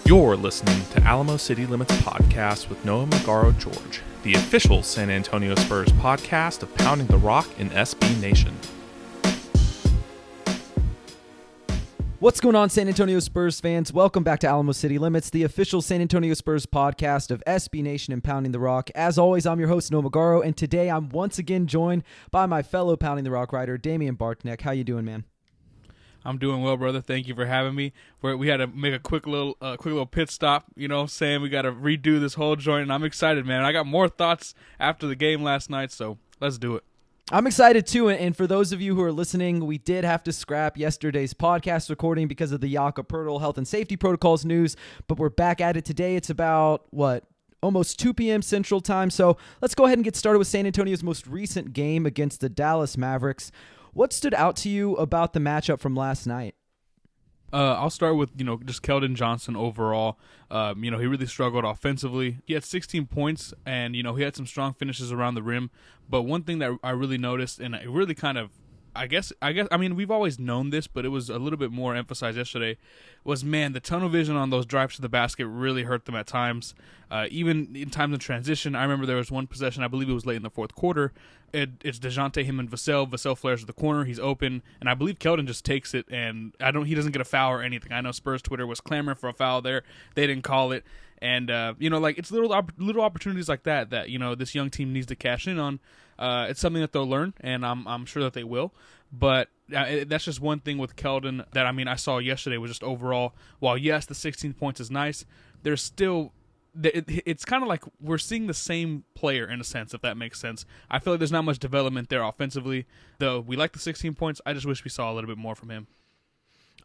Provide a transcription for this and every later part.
You're listening to Alamo City Limits Podcast with Noah Magaro-George, the official San Antonio Spurs podcast of Pounding the Rock in SB Nation. What's going on, San Antonio Spurs fans? Welcome back to Alamo City Limits, the official San Antonio Spurs podcast of SB Nation and Pounding the Rock. As always, I'm your host, Noah Magaro, and today I'm once again joined by my fellow Pounding the Rock writer, Damien Bartonek. How you doing, man? I'm doing well, brother. Thank you for having me. We had to make a quick little pit stop, saying we got to redo this whole joint, and I'm excited, man. I got more thoughts after the game last night, so let's do it. I'm excited too, and for those of you who are listening, we did have to scrap yesterday's podcast recording because of the Jakob Poeltl health and safety protocols news, but we're back at it today. It's about, almost 2 p.m. Central Time, so let's go ahead and get started with San Antonio's most recent game against the Dallas Mavericks. What stood out to you about the matchup from last night? I'll start with, just Keldon Johnson overall. He really struggled offensively. He had 16 points, and, he had some strong finishes around the rim. But one thing that I really noticed, and it really kind of, we've always known this, but it was a little bit more emphasized yesterday, was, the tunnel vision on those drives to the basket really hurt them at times. Even in times of transition, I remember there was one possession, I believe it was late in the fourth quarter. It's Dejante, him and Vasel. Vasel flares to the corner, he's open, and I believe Keldon just takes it, and he doesn't get a foul or anything. I know Spurs Twitter was clamoring for a foul there. They didn't call it. And, it's little opportunities like that this young team needs to cash in on. It's something that they'll learn, and I'm sure that they will. But that's just one thing with Keldon that, I saw yesterday was just overall, while, yes, the 16 points is nice, there's still it's kind of like we're seeing the same player in a sense, if that makes sense. I feel like there's not much development there offensively. Though we like the 16 points, I just wish we saw a little bit more from him.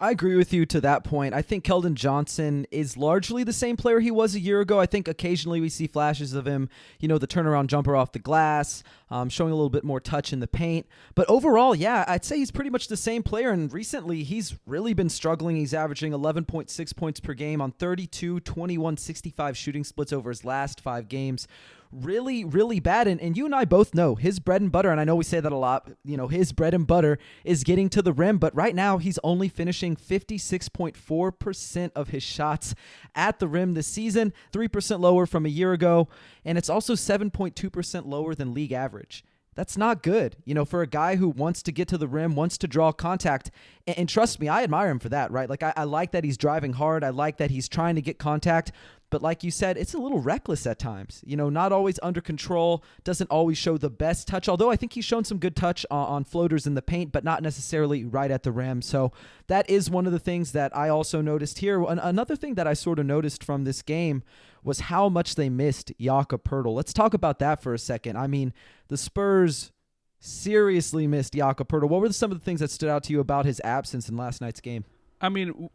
I agree with you to that point. I think Keldon Johnson is largely the same player he was a year ago. I think occasionally we see flashes of him, the turnaround jumper off the glass, showing a little bit more touch in the paint. But overall, yeah, I'd say he's pretty much the same player. And recently, he's really been struggling. He's averaging 11.6 points per game on 32, 21, 65 shooting splits over his last 5 games. Really, really bad. And you and I both know his bread and butter, and I know we say that a lot, his bread and butter is getting to the rim, but right now he's only finishing 56.4% of his shots at the rim this season, 3% lower from a year ago, and it's also 7.2% lower than league average. That's not good, for a guy who wants to get to the rim, wants to draw contact. And trust me, I admire him for that, right? Like, I like that he's driving hard. I like that he's trying to get contact. But like you said, it's a little reckless at times. Not always under control, doesn't always show the best touch, although I think he's shown some good touch on floaters in the paint, but not necessarily right at the rim. So that is one of the things that I also noticed here. Another thing that I sort of noticed from this game was how much they missed Jakob Poeltl. Let's talk about that for a second. The Spurs seriously missed Jakob Poeltl. What were some of the things that stood out to you about his absence in last night's game?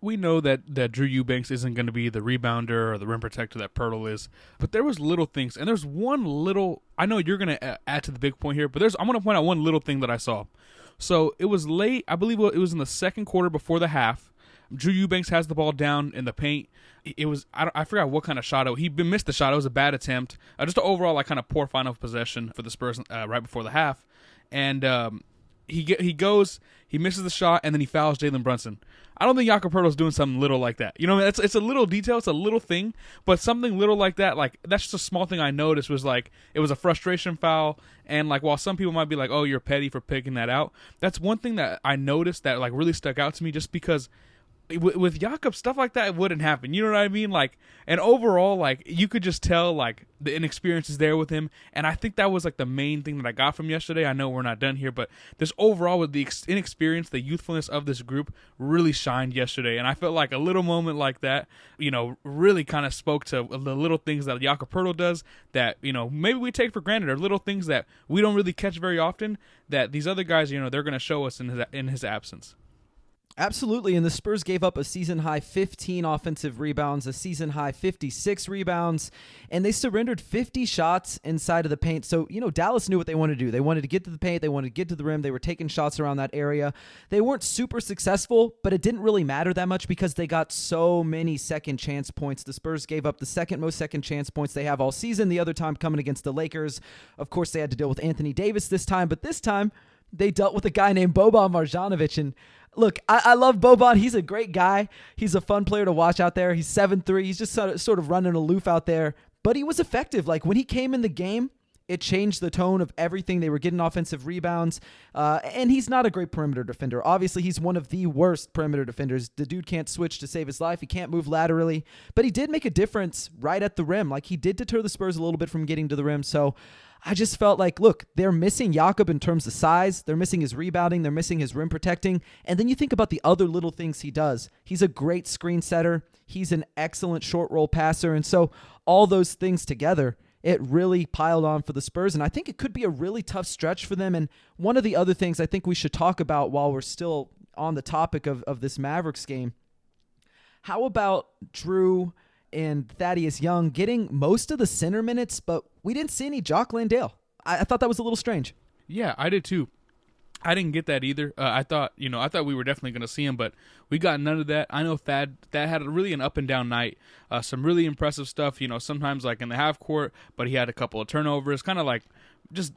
We know that Drew Eubanks isn't going to be the rebounder or the rim protector that Poeltl is, but there was little things, and there's one little, I know you're going to add to the big point here, but I'm going to point out one little thing that I saw. So it was late, I believe it was in the second quarter before the half. Drew Eubanks has the ball down in the paint. It was, I forgot what kind of shot. He missed the shot. It was a bad attempt. Just an overall, kind of poor final possession for the Spurs right before the half. And he goes, he misses the shot, and then he fouls Jalen Brunson. I don't think Jakob Poeltl's doing something little like that. It's a little detail, it's a little thing, but something little like that, that's just a small thing I noticed was it was a frustration foul, and while some people might be like, oh, you're petty for picking that out, that's one thing that I noticed that really stuck out to me just because with Jakob, stuff like that wouldn't happen. You know what I mean? And overall, you could just tell, the inexperience is there with him. And I think that was, the main thing that I got from yesterday. I know we're not done here, but this overall, with the inexperience, the youthfulness of this group really shined yesterday. And I felt like a little moment like that, really kind of spoke to the little things that Jakob Poeltl does that, maybe we take for granted, or little things that we don't really catch very often that these other guys, they're going to show us in his absence. Absolutely, and the Spurs gave up a season-high 15 offensive rebounds, a season-high 56 rebounds, and they surrendered 50 shots inside of the paint. So, Dallas knew what they wanted to do. They wanted to get to the paint. They wanted to get to the rim. They were taking shots around that area. They weren't super successful, but it didn't really matter that much because they got so many second chance points. The Spurs gave up the second most second chance points they have all season, the other time coming against the Lakers. Of course, they had to deal with Anthony Davis this time, but this time, they dealt with a guy named Boban Marjanovic. And look, I love Boban. He's a great guy. He's a fun player to watch out there. He's 7'3". He's just sort of running aloof out there. But he was effective. Like, when he came in the game, it changed the tone of everything. They were getting offensive rebounds. And he's not a great perimeter defender. Obviously, he's one of the worst perimeter defenders. The dude can't switch to save his life. He can't move laterally. But he did make a difference right at the rim. Like, he did deter the Spurs a little bit from getting to the rim. So I just felt like, look, they're missing Jakob in terms of size. They're missing his rebounding. They're missing his rim protecting. And then you think about the other little things he does. He's a great screen setter. He's an excellent short roll passer. And so all those things together, it really piled on for the Spurs, and I think it could be a really tough stretch for them. And one of the other things I think we should talk about while we're still on the topic of this Mavericks game, how about Drew and Thaddeus Young getting most of the center minutes, but we didn't see any Jock Landale. I thought that was a little strange. Yeah, I did too. I didn't get that either. I thought we were definitely going to see him, but we got none of that. I know Thad had really an up and down night. Some really impressive stuff. Sometimes like in the half court, but he had a couple of turnovers, kind of like just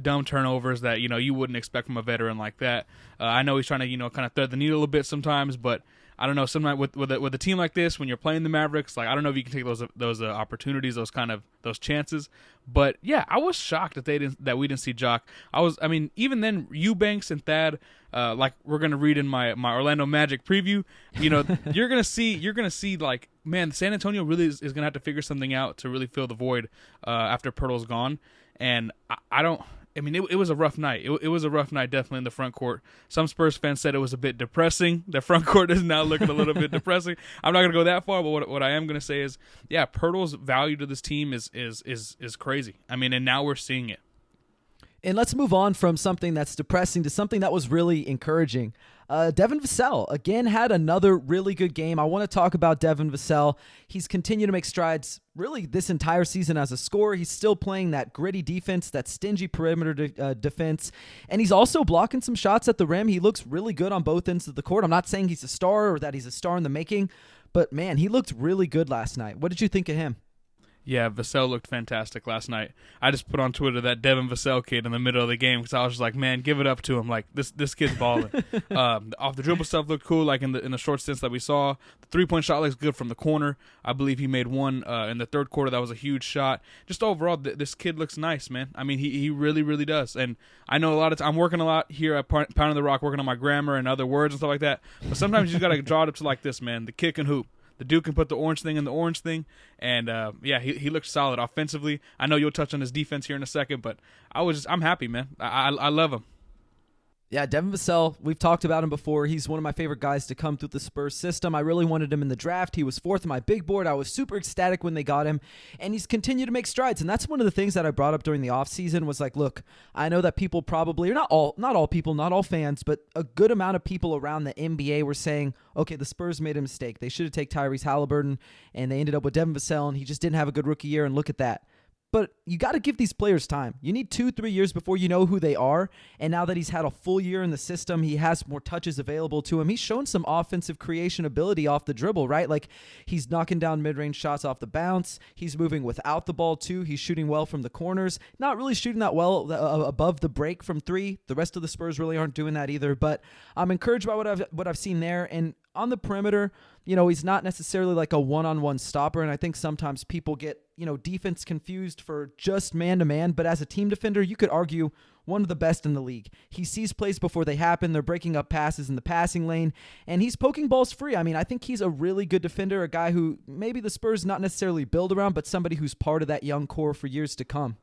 dumb turnovers that you wouldn't expect from a veteran like that. I know he's trying to kind of thread the needle a bit sometimes, but I don't know. Sometimes with a team like this, when you're playing the Mavericks, like I don't know if you can take those opportunities, those chances. But yeah, I was shocked that we didn't see Jock. Even then, Eubanks and Thad, like we're gonna read in my Orlando Magic preview. You're gonna see like, man, San Antonio really is gonna have to figure something out to really fill the void after Poeltl's gone. And it was a rough night. It was a rough night, definitely in the front court. Some Spurs fans said it was a bit depressing. The front court is now looking a little bit depressing. I'm not going to go that far, but what I am going to say is, yeah, Poeltl's value to this team is crazy. And now we're seeing it. And let's move on from something that's depressing to something that was really encouraging. Devin Vasel, again, had another really good game. I want to talk about Devin Vasel. He's continued to make strides really this entire season as a scorer. He's still playing that gritty defense, that stingy perimeter defense, and he's also blocking some shots at the rim. He looks really good on both ends of the court. I'm not saying he's a star or that he's a star in the making, but, man, he looked really good last night. What did you think of him? Yeah, Vasel looked fantastic last night. I just put on Twitter that Devin Vasel kid in the middle of the game because I was just like, man, give it up to him. Like, this kid's balling. Off the dribble stuff looked cool, like in the short stints that we saw. The 3-point shot looks good from the corner. I believe he made one in the third quarter. That was a huge shot. Just overall, this kid looks nice, man. He really, really does. And I know I'm working a lot here at Pounding the Rock, working on my grammar and other words and stuff like that. But sometimes you just got to draw it up to like this, man. The kid can hoop. The dude can put the orange thing in the orange thing, and he looks solid offensively. I know you'll touch on his defense here in a second, but I'm happy, man. I love him. Yeah, Devin Vasel, we've talked about him before. He's one of my favorite guys to come through the Spurs system. I really wanted him in the draft. He was fourth on my big board. I was super ecstatic when they got him, and he's continued to make strides. And that's one of the things that I brought up during the offseason was like, look, I know that people probably, or not all people, not all fans, but a good amount of people around the NBA were saying, okay, the Spurs made a mistake. They should have taken Tyrese Halliburton, and they ended up with Devin Vasel, and he just didn't have a good rookie year, and look at that. But you got to give these players time. You need 2-3 years before you know who they are. And now that he's had a full year in the system, he has more touches available to him. He's shown some offensive creation ability off the dribble, right? Like he's knocking down mid-range shots off the bounce. He's moving without the ball too. He's shooting well from the corners. Not really shooting that well above the break from three. The rest of the Spurs really aren't doing that either. But I'm encouraged by what I've seen there. And on the perimeter, he's not necessarily like a one-on-one stopper, and I think sometimes people get, defense confused for just man-to-man, but as a team defender, you could argue one of the best in the league. He sees plays before they happen. They're breaking up passes in the passing lane, and he's poking balls free. I think he's a really good defender, a guy who maybe the Spurs not necessarily build around, but somebody who's part of that young core for years to come.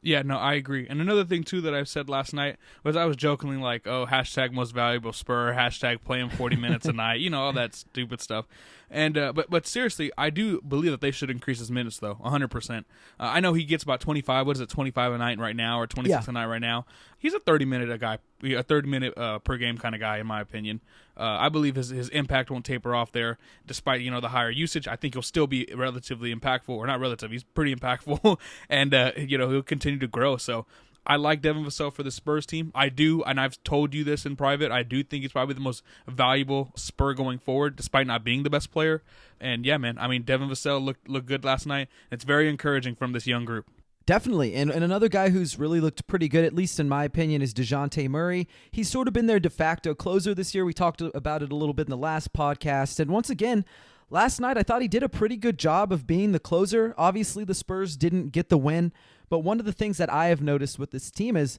Yeah, no, I agree. And another thing, too, that I said last night was I was jokingly like, oh, hashtag most valuable Spur, hashtag play him 40 minutes a night, all that stupid stuff. And but seriously, I do believe that they should increase his minutes, though, 100%. I know he gets about 25 a night right now, or 26 a night right now. He's a 30-minute per game kind of guy, in my opinion. I believe his impact won't taper off there, despite the higher usage. I think he'll still be relatively impactful, or not relative. He's pretty impactful, and he'll continue to grow. So I like Devin Vasel for the Spurs team. I do, and I've told you this in private. I do think he's probably the most valuable Spur going forward, despite not being the best player. And yeah, man, Devin Vasel looked good last night. It's very encouraging from this young group. Definitely. And another guy who's really looked pretty good, at least in my opinion, is Dejante Murray. He's sort of been their de facto closer this year. We talked about it a little bit in the last podcast. And once again, last night I thought he did a pretty good job of being the closer. Obviously, the Spurs didn't get the win. But one of the things that I have noticed with this team is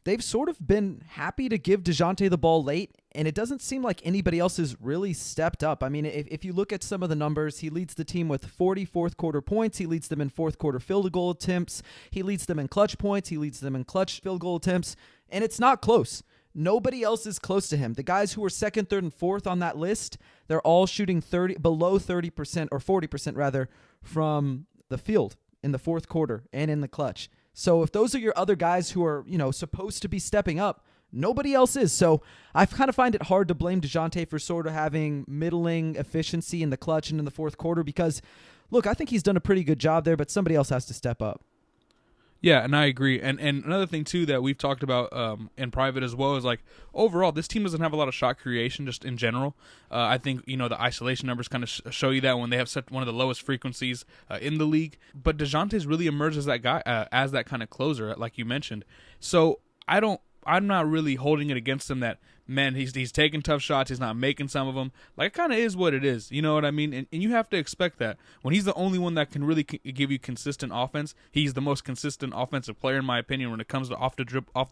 they've sort of been happy to give Dejante the ball late, and it doesn't seem like anybody else has really stepped up. I mean, if you look at some of the numbers, he leads the team with 40 fourth-quarter points. He leads them in fourth-quarter field goal attempts. He leads them in clutch points. He leads them in clutch field goal attempts, and it's not close. Nobody else is close to him. The guys who are second, third, and fourth on that list, they're all shooting below 30% or 40% rather from the field in the fourth quarter and in the clutch. So if those are your other guys who are, supposed to be stepping up, nobody else is. So I kind of find it hard to blame Dejante for sort of having middling efficiency in the clutch and in the fourth quarter because, look, I think he's done a pretty good job there, but somebody else has to step up. Yeah, and I agree. And another thing, too, that we've talked about in private as well is, like, overall, this team doesn't have a lot of shot creation just in general. I think, the isolation numbers kind of show you that when they have set one of the lowest frequencies in the league. But DeJounte's really emerged as that guy, as that kind of closer, like you mentioned. So I'm not really holding it against him that, man, he's taking tough shots, he's not making some of them. Like, it kind of is what it is, you know what I mean? And you have to expect that. When he's the only one that can really give you consistent offense, he's the most consistent offensive player, in my opinion, when it comes to off the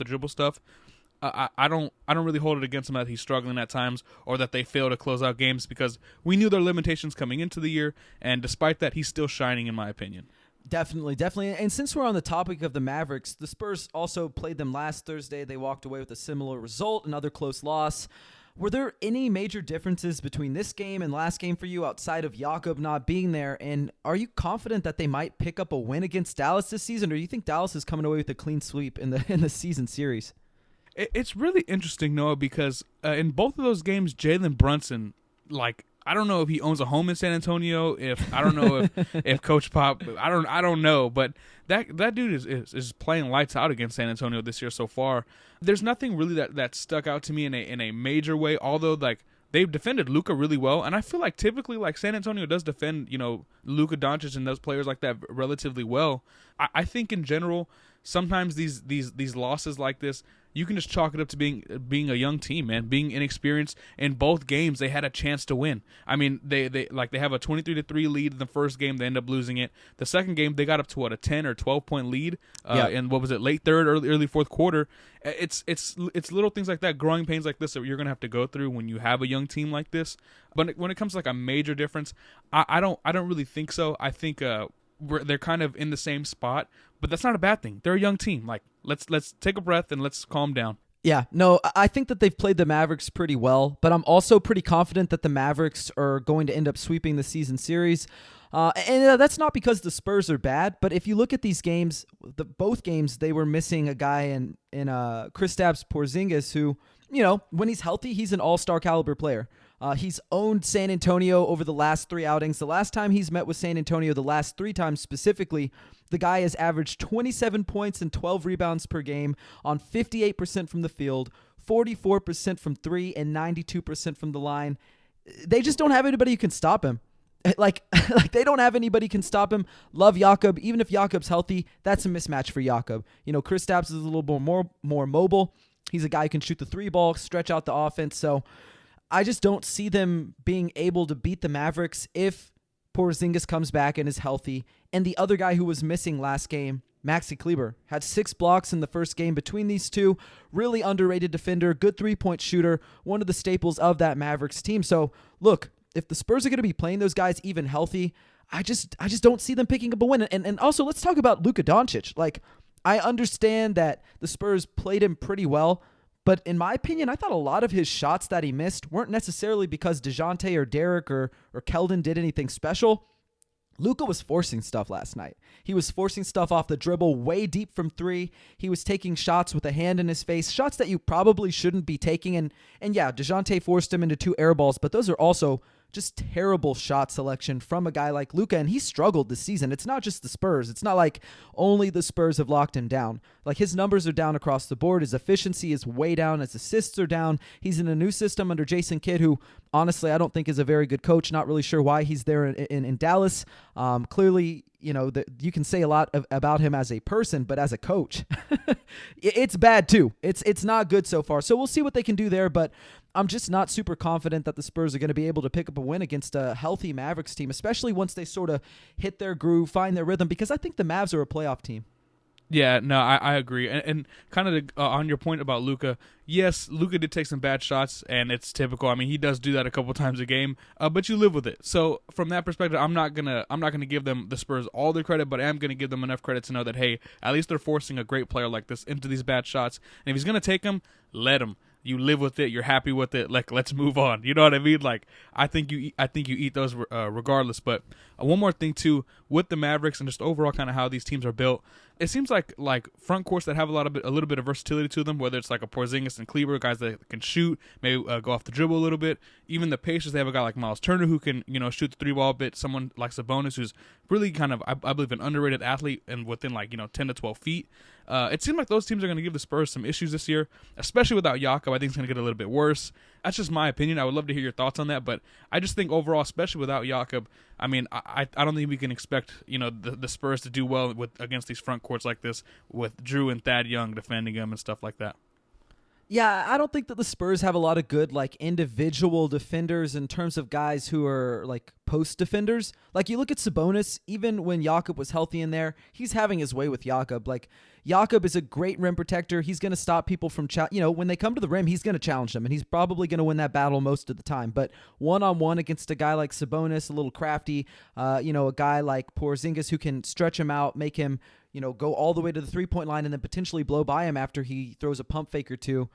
dribble stuff. I don't really hold it against him that he's struggling at times or that they fail to close out games because we knew their limitations coming into the year, and despite that, he's still shining, in my opinion. Definitely. And since we're on the topic of the Mavericks, the Spurs also played them last Thursday. They walked away with a similar result, another close loss. Were there any major differences between this game and last game for you outside of Jakob not being there? And are you confident that they might pick up a win against Dallas this season, or do you think Dallas is coming away with a clean sweep in the season series? It's really interesting, Noah, because in both of those games, Jalen Brunson, I don't know if he owns a home in San Antonio. I don't know if Coach Pop. I don't know. But that dude is playing lights out against San Antonio this year so far. There's nothing really that stuck out to me in a major way. Although they've defended Luka really well, and I feel like typically San Antonio does defend Luka Doncic and those players like that relatively well. I think in general sometimes these losses like this, you can just chalk it up to being a young team, man, being inexperienced. In both games, they had a chance to win. I mean, they have a 23-3 lead in the first game. They end up losing it. The second game, they got up to a 10 or 12 point lead. In what was it, late third, early fourth quarter. It's little things like that, growing pains like this that you're gonna have to go through when you have a young team like this. But when it comes to a major difference, I don't really think so. I think they're kind of in the same spot, but that's not a bad thing. They're a young team. Let's take a breath and let's calm down. Yeah, no, I think that they've played the Mavericks pretty well, but I'm also pretty confident that the Mavericks are going to end up sweeping the season series. And that's not because the Spurs are bad, but if you look at these games, both games, they were missing a guy in Kristaps Porzingis who, when he's healthy, he's an all-star caliber player. He's owned San Antonio over the last 3 outings. The last time he's met with San Antonio, the last 3 times specifically, the guy has averaged 27 points and 12 rebounds per game on 58% from the field, 44% from 3, and 92% from the line. They just don't have anybody who can stop him. They don't have anybody who can stop him. Love Jakob. Even if Jakob's healthy, that's a mismatch for Jakob. Kristaps is a little bit more mobile. He's a guy who can shoot the 3 ball, stretch out the offense. So I just don't see them being able to beat the Mavericks if Porzingis comes back and is healthy. And the other guy who was missing last game, Maxi Kleber, had 6 blocks in the first game between these two. Really underrated defender, good 3-point shooter, one of the staples of that Mavericks team. So, look, if the Spurs are going to be playing those guys even healthy, I just don't see them picking up a win. And also, let's talk about Luka Doncic. I understand that the Spurs played him pretty well, but in my opinion, I thought a lot of his shots that he missed weren't necessarily because Dejante or Derek or Keldon did anything special. Luka was forcing stuff last night. He was forcing stuff off the dribble way deep from 3. He was taking shots with a hand in his face, shots that you probably shouldn't be taking. And yeah, Dejante forced him into 2 air balls, but those are also just terrible shot selection from a guy like Luka, and he struggled this season. It's not just the Spurs. It's not like only the Spurs have locked him down. His numbers are down across the board. His efficiency is way down. His assists are down. He's in a new system under Jason Kidd, who honestly, I don't think is a very good coach. Not really sure why he's there in Dallas. Clearly, you can say a lot about him as a person, but as a coach, it's bad too. It's not good so far. So we'll see what they can do there, but I'm just not super confident that the Spurs are going to be able to pick up a win against a healthy Mavericks team, especially once they sort of hit their groove, find their rhythm, because I think the Mavs are a playoff team. Yeah, no, I agree. And kind of on your point about Luka, yes, Luka did take some bad shots, and it's typical. I mean, he does do that a couple times a game, but you live with it. So from that perspective, I'm not gonna give them the Spurs all the credit, but I am gonna give them enough credit to know that, hey, at least they're forcing a great player like this into these bad shots. And if he's gonna take them, let him. You live with it. You're happy with it. Like, let's move on. You know what I mean? Like, I think you eat those regardless. But one more thing too, with the Mavericks and just overall kind of how these teams are built, it seems like front courts that have a little bit of versatility to them. Whether it's like a Porzingis and Kleber, guys that can shoot, maybe go off the dribble a little bit. Even the Pacers, they have a guy like Miles Turner who can shoot the 3-ball a bit. Someone like Sabonis who's really kind of I believe an underrated athlete and within 10 to 12 feet. It seems like those teams are going to give the Spurs some issues this year, especially without Jakob. I think it's going to get a little bit worse. That's just my opinion. I would love to hear your thoughts on that, but I just think overall, especially without Jakob, I mean, I don't think we can expect the Spurs to do well against these front courts like this with Drew and Thad Young defending them and stuff like that. Yeah, I don't think that the Spurs have a lot of good individual defenders in terms of guys who are post defenders. Like you look at Sabonis, even when Jakob was healthy in there, he's having his way with Jakob. Jakob is a great rim protector. He's going to stop people from when they come to the rim, he's going to challenge them, and he's probably going to win that battle most of the time. But one-on-one against a guy like Sabonis, a little crafty, a guy like Porzingis who can stretch him out, make him go all the way to the three-point line and then potentially blow by him after he throws a pump fake or two.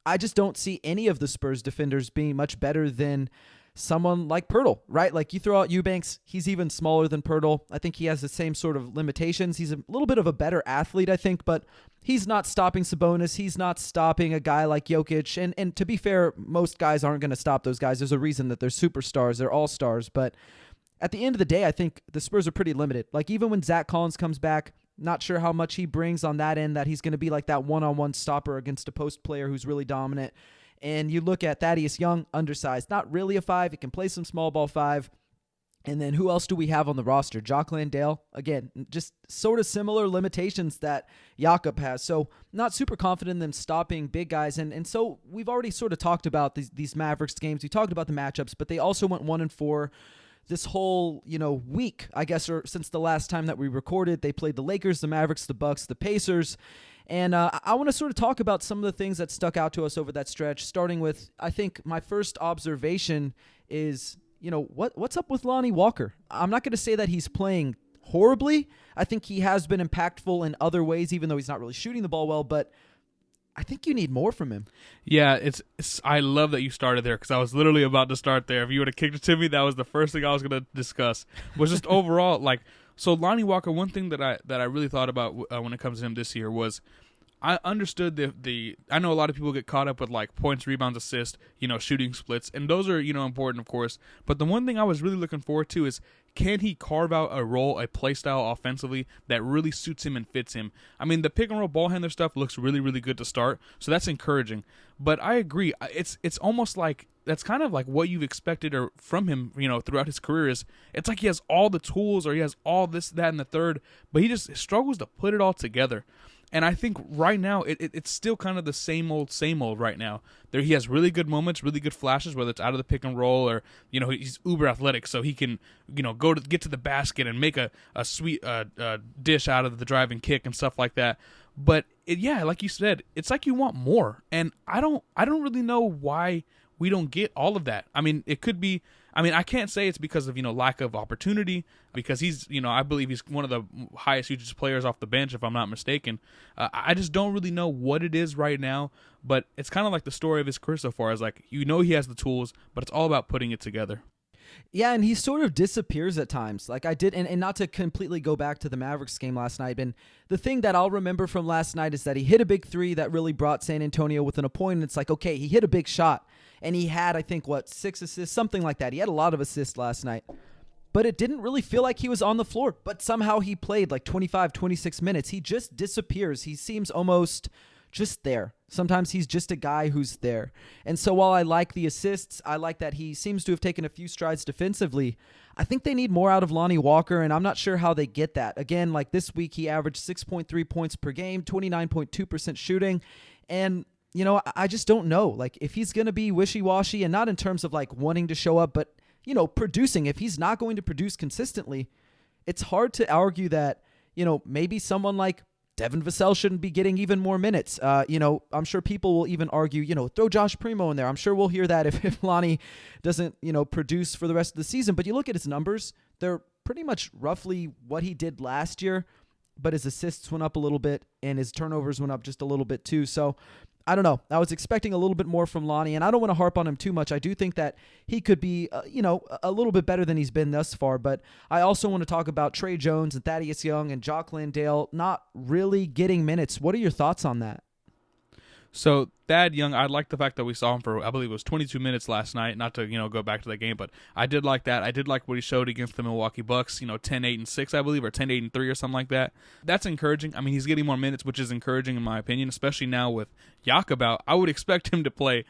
I just don't see any of the Spurs defenders being much better than someone like Poeltl, right? Like you throw out Eubanks, he's even smaller than Poeltl. I think he has the same sort of limitations. He's a little bit of a better athlete, I think, but he's not stopping Sabonis. He's not stopping a guy like Jokic. And to be fair, most guys aren't going to stop those guys. There's a reason that they're superstars. They're all-stars. But at the end of the day, I think the Spurs are pretty limited. Even when Zach Collins comes back, not sure how much he brings on that end, that he's going to be like that one-on-one stopper against a post player who's really dominant. And you look at Thaddeus Young, undersized, not really a 5. He can play some small ball 5. And then who else do we have on the roster? Jock Landale, again, just sort of similar limitations that Jakob has. So not super confident in them stopping big guys. And so we've already sort of talked about these Mavericks games. We talked about the matchups, but they also went 1-4. This whole, week, I guess, or since the last time that we recorded. They played the Lakers, the Mavericks, the Bucks, the Pacers. And I want to sort of talk about some of the things that stuck out to us over that stretch, starting with, I think, my first observation is, what's up with Lonnie Walker? I'm not going to say that he's playing horribly. I think he has been impactful in other ways, even though he's not really shooting the ball well, but I think you need more from him. Yeah, it's I love that you started there because I was literally about to start there. If you would have kicked it to me, that was the first thing I was going to discuss. Was just overall, so Lonnie Walker, one thing that I really thought about when it comes to him this year was I understood I know a lot of people get caught up with points, rebounds, assists, shooting splits, and those are, important, of course. But the one thing I was really looking forward to is, can he carve out a role, a play style offensively that really suits him and fits him? I mean, the pick and roll ball handler stuff looks really, really good to start, so that's encouraging. But I agree, it's almost like that's kind of like what you've expected from him, throughout his career. It's like he has all the tools, or he has all this, that, and the third, but he just struggles to put it all together. And I think right now it's still kind of the same old right now. He has really good moments, really good flashes, whether it's out of the pick and roll or he's uber athletic, so he can get to the basket and make a sweet dish out of the driving kick and stuff like that. But like you said, it's like you want more, and I don't really know why we don't get all of that. I mean, it could be. I mean, I can't say it's because of lack of opportunity, because he's I believe he's one of the highest usage players off the bench, if I'm not mistaken. I just don't really know what it is right now, but it's kind of like the story of his career so far. Is he has the tools, but it's all about putting it together. Yeah, and he sort of disappears at times. And not to completely go back to the Mavericks game last night, and the thing that I'll remember from last night is that he hit a big 3 that really brought San Antonio within a point, and it's okay, he hit a big shot, and he had, I think, 6 assists, something like that. He had a lot of assists last night, but it didn't really feel like he was on the floor, but somehow he played 25, 26 minutes. He just disappears. He seems almost just there. Sometimes he's just a guy who's there. And so while I like the assists, I like that he seems to have taken a few strides defensively, I think they need more out of Lonnie Walker, and I'm not sure how they get that. Again, like this week, he averaged 6.3 points per game, 29.2% shooting, and I just don't know. Like, if he's going to be wishy-washy, and not in terms of like wanting to show up, but producing. If he's not going to produce consistently, it's hard to argue that maybe someone like Devin Vasel shouldn't be getting even more minutes. I'm sure people will even argue, throw Josh Primo in there. I'm sure we'll hear that if Lonnie doesn't, produce for the rest of the season. But you look at his numbers, they're pretty much roughly what he did last year, but his assists went up a little bit and his turnovers went up just a little bit too. So I don't know. I was expecting a little bit more from Lonnie, and I don't want to harp on him too much. I do think that he could be, a little bit better than he's been thus far. But I also want to talk about Tre Jones and Thaddeus Young and Jock Landale not really getting minutes. What are your thoughts on that? So Thad Young, I like the fact that we saw him for, I believe it was 22 minutes last night. Not to go back to the game, but I did like that. I did like what he showed against the Milwaukee Bucks. 10-8-6, I believe, or 10-8-3 or something like that. That's encouraging. I mean, he's getting more minutes, which is encouraging in my opinion, especially now with Jakob out. I would expect him to play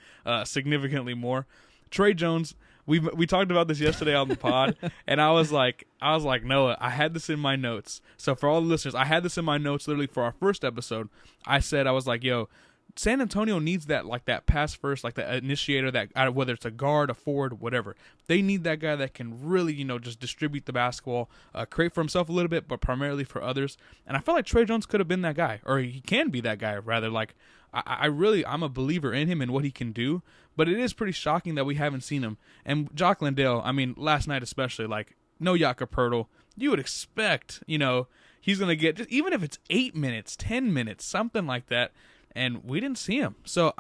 significantly more. Tre Jones, we talked about this yesterday on the pod, and I was like, Noah, I had this in my notes. So for all the listeners, I had this in my notes literally for our first episode. I was like, yo, San Antonio needs that pass first, like that initiator, that whether it's a guard, a forward, whatever. They need that guy that can really, just distribute the basketball, create for himself a little bit, but primarily for others. And I feel like Tre Jones could have been that guy, or he can be that guy, rather. Like, I'm a believer in him and what he can do, but it is pretty shocking that we haven't seen him. And Jock Landale, I mean, last night especially, like, no Jakob Poeltl, you would expect, he's going to get, just, even if it's 8 minutes, 10 minutes, something like that. And we didn't see him. So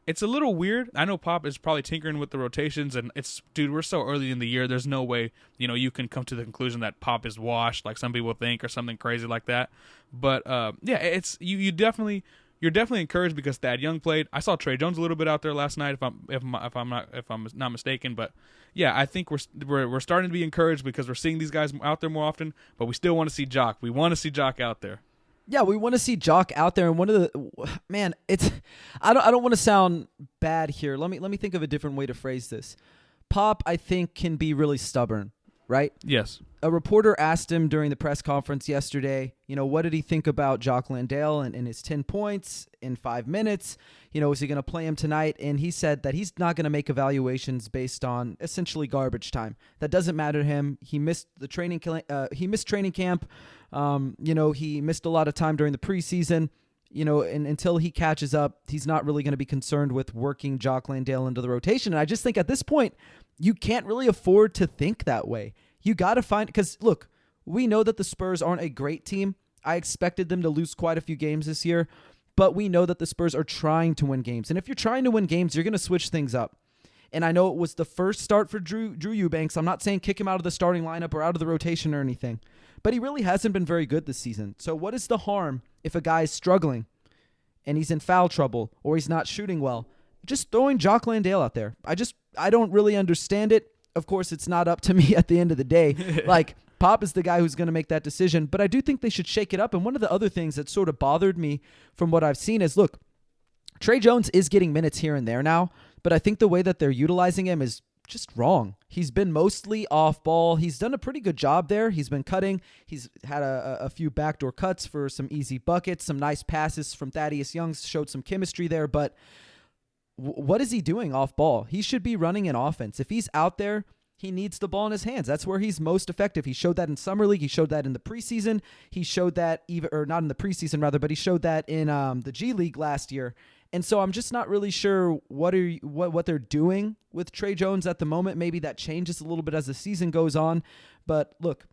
it's a little weird. I know Pop is probably tinkering with the rotations, and dude, we're so early in the year. There's no way, you can come to the conclusion that Pop is washed, like some people think, or something crazy like that. But yeah, it's you're definitely encouraged because Thad Young played. I saw Tre Jones a little bit out there last night, if I'm not mistaken. But yeah, I think we're starting to be encouraged because we're seeing these guys out there more often. But we still want to see Jock. We want to see Jock out there. Yeah, we want to see Jock out there, and I don't want to sound bad here. Let me think of a different way to phrase this. Pop, I think, can be really stubborn, right? Yes. A reporter asked him during the press conference yesterday, what did he think about Jock Landale and his 10 points in 5 minutes? Is he going to play him tonight? And he said that he's not going to make evaluations based on essentially garbage time. That doesn't matter to him. He missed the training camp. He missed a lot of time during the preseason. And until he catches up, he's not really going to be concerned with working Jock Landale into the rotation. And I just think at this point, you can't really afford to think that way. You got to find, because look, we know that the Spurs aren't a great team. I expected them to lose quite a few games this year, but we know that the Spurs are trying to win games. And if you're trying to win games, you're going to switch things up. And I know it was the first start for Drew Eubanks. I'm not saying kick him out of the starting lineup or out of the rotation or anything, but he really hasn't been very good this season. So what is the harm if a guy is struggling and he's in foul trouble or he's not shooting well? Just throwing Jock Landale out there. I don't really understand it. Of course, it's not up to me at the end of the day. Like, Pop is the guy who's going to make that decision, but I do think they should shake it up. And one of the other things that sort of bothered me from what I've seen is, look, Tre Jones is getting minutes here and there now, but I think the way that they're utilizing him is just wrong. He's been mostly off ball. He's done a pretty good job there. He's been cutting. He's had a few backdoor cuts for some easy buckets, some nice passes from Thaddeus Young, showed some chemistry there, but what is he doing off ball? He should be running an offense. If he's out there, he needs the ball in his hands. That's where he's most effective. He showed that in Summer League. He showed that in the preseason. He showed that not in the preseason rather, but he showed that in the G League last year. And so I'm just not really sure what they're doing with Tre Jones at the moment. Maybe that changes a little bit as the season goes on. But look,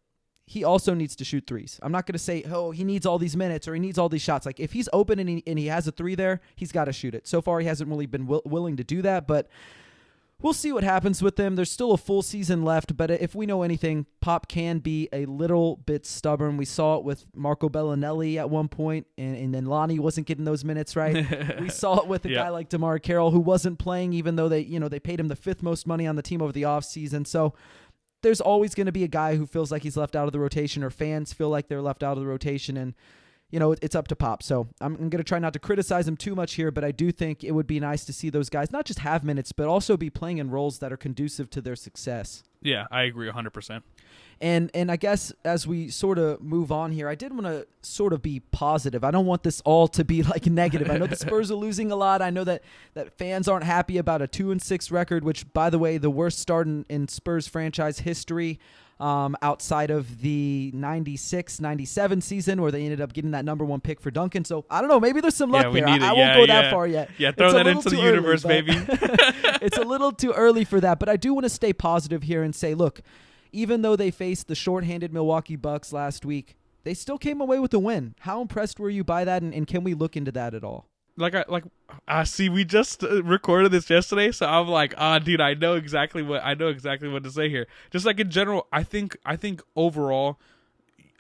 he also needs to shoot threes. I'm not going to say, he needs all these minutes or he needs all these shots. Like, if he's open and he has a three there, he's got to shoot it. So far, he hasn't really been willing to do that, but we'll see what happens with him. There's still a full season left, but if we know anything, Pop can be a little bit stubborn. We saw it with Marco Bellinelli at one point, and then Lonnie wasn't getting those minutes right. We saw it with a guy like DeMar Carroll who wasn't playing, even though they paid him the fifth most money on the team over the offseason. So there's always going to be a guy who feels like he's left out of the rotation, or fans feel like they're left out of the rotation. And, it's up to Pop. So I'm going to try not to criticize him too much here, but I do think it would be nice to see those guys not just have minutes, but also be playing in roles that are conducive to their success. Yeah, I agree 100%. And I guess as we sort of move on here, I did want to sort of be positive. I don't want this all to be like negative. I know the Spurs are losing a lot. I know that fans aren't happy about a 2-6 record, which, by the way, the worst start in Spurs franchise history. Outside of the 96-97 season where they ended up getting that number 1 pick for Duncan. So I don't know, maybe there's some luck there. I won't go that far yet. Yeah, throw that into the universe, baby. It's a little too early for that, but I do want to stay positive here and say, look, even though they faced the shorthanded Milwaukee Bucks last week, they still came away with a win. How impressed were you by that, and can we look into that at all? I see. We just recorded this yesterday, so I'm like, dude, I know exactly what to say here. Just like in general, I think overall,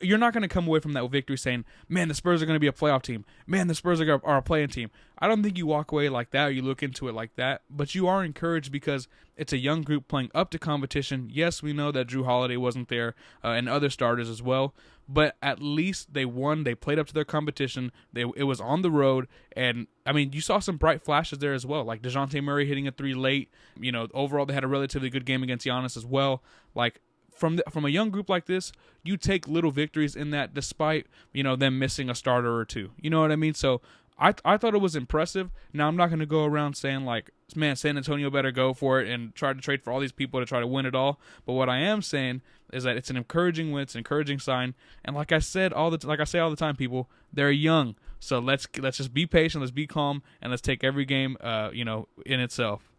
you're not going to come away from that victory saying, man, the Spurs are going to be a playoff team. Man, the Spurs are a playing team. I don't think you walk away like that or you look into it like that, but you are encouraged because it's a young group playing up to competition. Yes, we know that Jrue Holiday wasn't there and other starters as well, but at least they won. They played up to their competition. It was on the road, and I mean, you saw some bright flashes there as well, like Dejante Murray hitting a 3 late. Overall, they had a relatively good game against Giannis as well. Like, from a young group like this, you take little victories in that, despite them missing a starter or two. You know what I mean? So I thought it was impressive. Now I'm not going to go around saying like, man, San Antonio better go for it and try to trade for all these people to try to win it all. But what I am saying is that it's an encouraging win. It's an encouraging sign. And like I say all the time, people, they're young. So let's just be patient. Let's be calm, and let's take every game, in itself.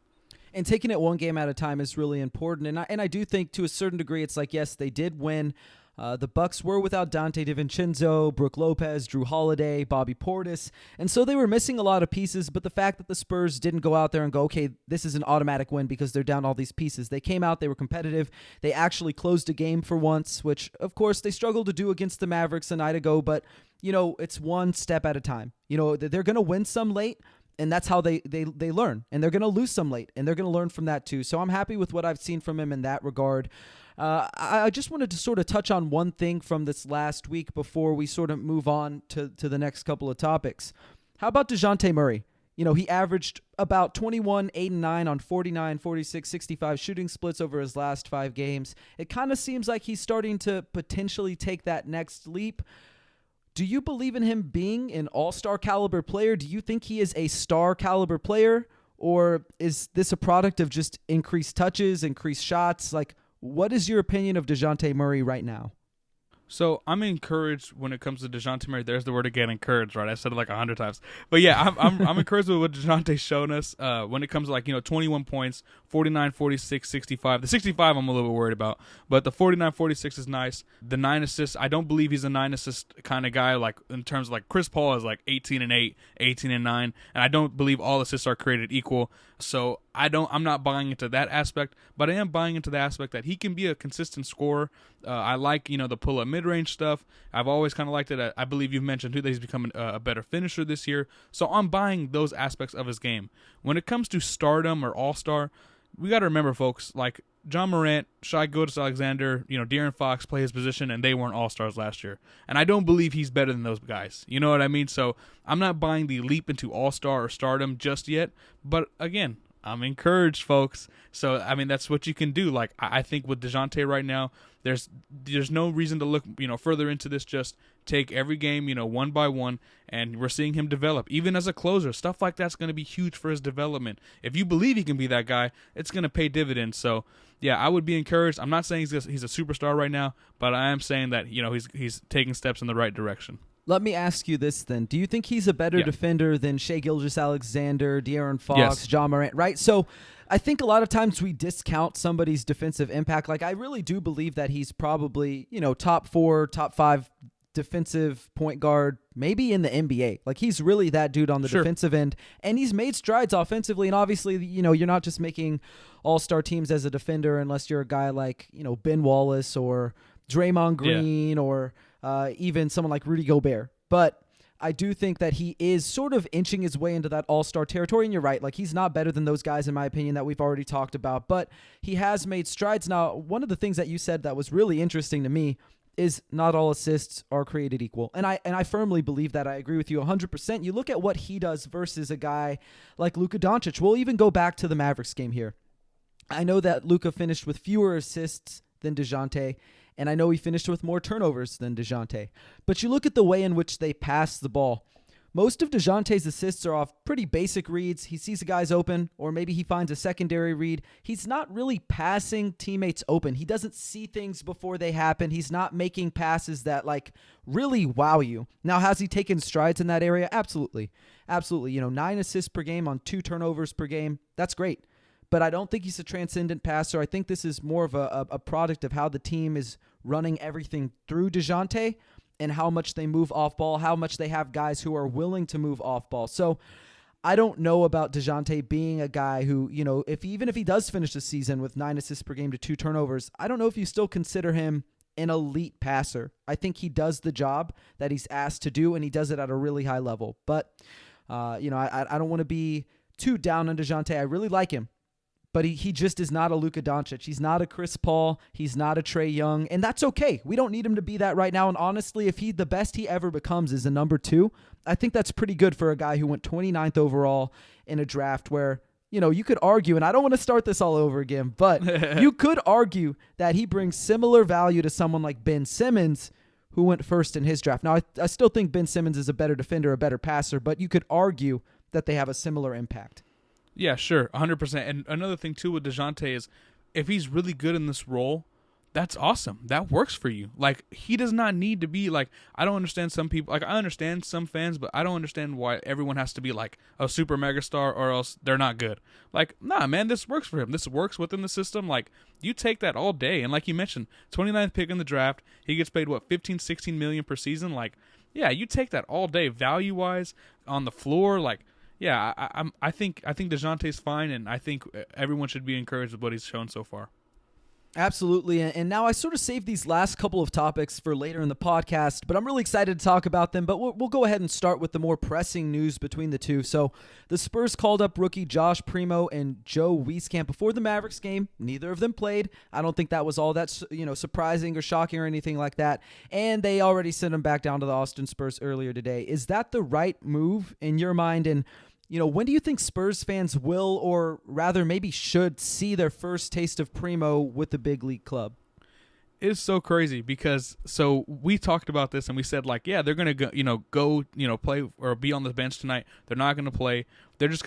And taking it one game at a time is really important. And I do think to a certain degree, it's like, yes, they did win. The Bucks were without Dante DiVincenzo, Brook Lopez, Jrue Holiday, Bobby Portis, and so they were missing a lot of pieces. But the fact that the Spurs didn't go out there and go, okay, this is an automatic win because they're down all these pieces. They came out, they were competitive. They actually closed a game for once, which, of course, they struggled to do against the Mavericks a night ago. But, it's one step at a time. They're going to win some late. And that's how they learn. And they're going to lose some late, and they're going to learn from that too. So I'm happy with what I've seen from him in that regard. I just wanted to sort of touch on one thing from this last week before we sort of move on to the next couple of topics. How about Dejante Murray? He averaged about 21, 8, and 9 on 49, 46, 65 shooting splits over his last 5 games. It kind of seems like he's starting to potentially take that next leap. Do you believe in him being an all-star caliber player? Do you think he is a star caliber player? Or is this a product of just increased touches, increased shots? Like, what is your opinion of Dejante Murray right now? So I'm encouraged when it comes to Dejante Murray. There's the word again, encouraged, right? I said it like 100 times. But yeah, I'm encouraged with what Dejante's shown us when it comes to 21 points, 49, 46, 65. The 65 I'm a little bit worried about, but the 49, 46 is nice. The 9 assists, I don't believe he's a 9 assist kind of guy. Like in terms of Chris Paul is 18 and 8, 18 and 9, and I don't believe all assists are created equal. So I'm not buying into that aspect, but I am buying into the aspect that he can be a consistent scorer. I like, the pull-up mid-range stuff. I've always kind of liked it. I believe you've mentioned too that he's becoming a better finisher this year. So I'm buying those aspects of his game. When it comes to stardom or all-star, we got to remember, folks, like John Morant, Shai Gilgeous-Alexander, De'Aaron Fox play his position, and they weren't all-stars last year. And I don't believe he's better than those guys. You know what I mean? So I'm not buying the leap into all-star or stardom just yet. But again, I'm encouraged, folks. So, I mean, that's what you can do. Like, I think with Dejante right now, there's no reason to look, further into this. Just take every game, one by one, and we're seeing him develop. Even as a closer, stuff like that's going to be huge for his development. If you believe he can be that guy, it's going to pay dividends. So, yeah, I would be encouraged. I'm not saying he's a superstar right now, but I am saying that, he's taking steps in the right direction. Let me ask you this then. Do you think he's a better defender than Shai Gilgeous-Alexander, De'Aaron Fox, yes, John Morant, right? So I think a lot of times we discount somebody's defensive impact. Like, I really do believe that he's probably, top 4, top 5 defensive point guard, maybe in the NBA. Like, he's really that dude on the defensive end, and he's made strides offensively. And obviously, you're not just making all-star teams as a defender unless you're a guy like, Ben Wallace or Draymond Green or even someone like Rudy Gobert. But I do think that he is sort of inching his way into that all-star territory. And you're right, like, he's not better than those guys, in my opinion, that we've already talked about. But he has made strides. Now, one of the things that you said that was really interesting to me is not all assists are created equal. And I firmly believe that. I agree with you 100%. You look at what he does versus a guy like Luka Doncic. We'll even go back to the Mavericks game here. I know that Luka finished with fewer assists than Dejante, and I know he finished with more turnovers than Dejante. But you look at the way in which they pass the ball. Most of Dejante's assists are off pretty basic reads. He sees the guys open, or maybe he finds a secondary read. He's not really passing teammates open. He doesn't see things before they happen. He's not making passes that really wow you. Now, has he taken strides in that area? Absolutely. Absolutely. 9 assists per game on 2 turnovers per game. That's great. But I don't think he's a transcendent passer. I think this is more of a product of how the team is running everything through Dejante, and how much they move off ball, how much they have guys who are willing to move off ball. So I don't know about Dejante being a guy who, even if he does finish the season with 9 assists per game to 2 turnovers, I don't know if you still consider him an elite passer. I think he does the job that he's asked to do, and he does it at a really high level. But, I don't want to be too down on Dejante. I really like him. But he just is not a Luka Doncic. He's not a Chris Paul. He's not a Trae Young. And that's okay. We don't need him to be that right now. And honestly, if the best he ever becomes is a number 2, I think that's pretty good for a guy who went 29th overall in a draft where, you could argue, and I don't want to start this all over again, but you could argue that he brings similar value to someone like Ben Simmons, who went first in his draft. Now, I still think Ben Simmons is a better defender, a better passer, but you could argue that they have a similar impact. Yeah, sure, 100%. And another thing, too, with Dejante is if he's really good in this role, that's awesome. That works for you. He does not need to be I don't understand some people. I understand some fans, but I don't understand why everyone has to be a super megastar or else they're not good. Nah, man, this works for him. This works within the system. You take that all day. And like you mentioned, 29th pick in the draft, he gets paid, 15, 16 million per season? Yeah, you take that all day value-wise on the floor, yeah, I think Dejante's fine, and I think everyone should be encouraged with what he's shown so far. Absolutely, and now I sort of saved these last couple of topics for later in the podcast, but I'm really excited to talk about them, but we'll go ahead and start with the more pressing news between the two. So the Spurs called up rookie Josh Primo and Joe Wieskamp before the Mavericks game. Neither of them played. I don't think that was all that surprising or shocking or anything like that, and they already sent him back down to the Austin Spurs earlier today. Is that the right move in your mind? And when do you think Spurs fans will, or rather maybe should, see their first taste of Primo with the big league club? It is so crazy because we talked about this and we said they're gonna go play or be on the bench tonight. They're not gonna play. They're just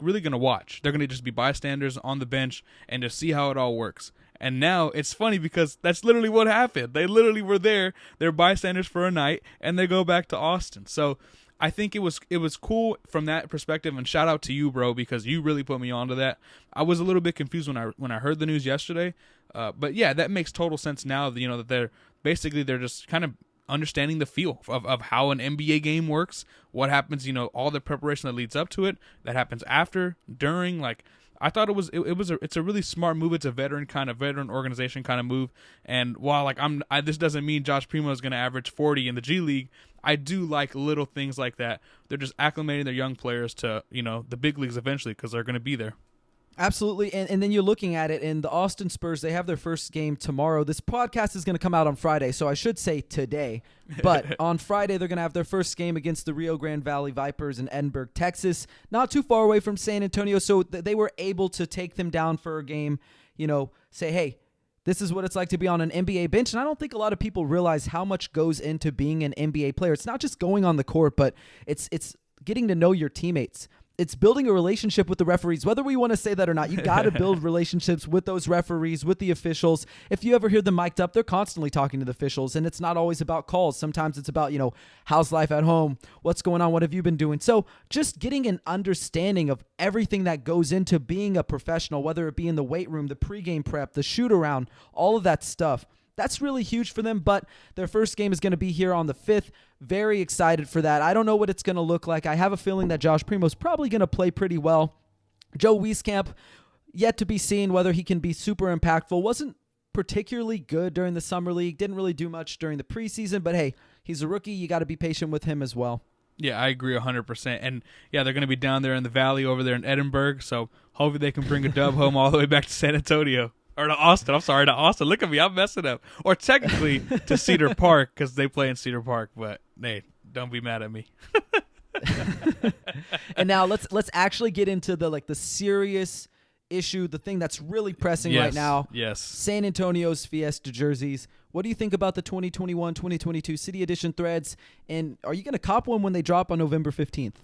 really gonna watch. They're gonna just be bystanders on the bench and just see how it all works. And now it's funny because that's literally what happened. They literally were there. They're bystanders for a night and they go back to Austin. So I think it was cool from that perspective, and shout out to you, bro, because you really put me onto that. I was a little bit confused when I heard the news yesterday, but yeah, that makes total sense now. That they're just kind of understanding the feel of how an NBA game works, what happens, all the preparation that leads up to it, that happens after, during. I thought it's a really smart move. It's a veteran organization kind of move. And while this doesn't mean Josh Primo is going to average 40 in the G League, I do like little things like that. They're just acclimating their young players to the big leagues eventually because they're going to be there. Absolutely, and then you're looking at it, and the Austin Spurs, they have their first game tomorrow. This podcast is going to come out on Friday, so I should say today. But on Friday, they're going to have their first game against the Rio Grande Valley Vipers in Edinburg, Texas, not too far away from San Antonio, so they were able to take them down for a game, say, hey, this is what it's like to be on an NBA bench. And I don't think a lot of people realize how much goes into being an NBA player. It's not just going on the court, but it's getting to know your teammates. It's building a relationship with the referees, whether we want to say that or not. You got to build relationships with those referees, with the officials. If you ever hear them mic'd up, they're constantly talking to the officials, and it's not always about calls. Sometimes it's about, how's life at home? What's going on? What have you been doing? So just getting an understanding of everything that goes into being a professional, whether it be in the weight room, the pregame prep, the shoot around, all of that stuff. That's really huge for them, but their first game is going to be here on the 5th. Very excited for that. I don't know what it's going to look like. I have a feeling that Josh Primo's probably going to play pretty well. Joe Wieskamp, yet to be seen whether he can be super impactful. Wasn't particularly good during the summer league. Didn't really do much during the preseason, but hey, he's a rookie. You got to be patient with him as well. Yeah, I agree 100%. And yeah, they're going to be down there in the valley over there in Edinburg, so hopefully they can bring a dub home all the way back to San Antonio. Or to Austin. I'm sorry, to Austin. Look at me. I'm messing up. Or technically to Cedar Park because they play in Cedar Park. But, hey, don't be mad at me. And now let's actually get into the serious issue, the thing that's really pressing right now. Yes. San Antonio's Fiesta jerseys. What do you think about the 2021-2022 City Edition threads? And are you going to cop one when they drop on November 15th?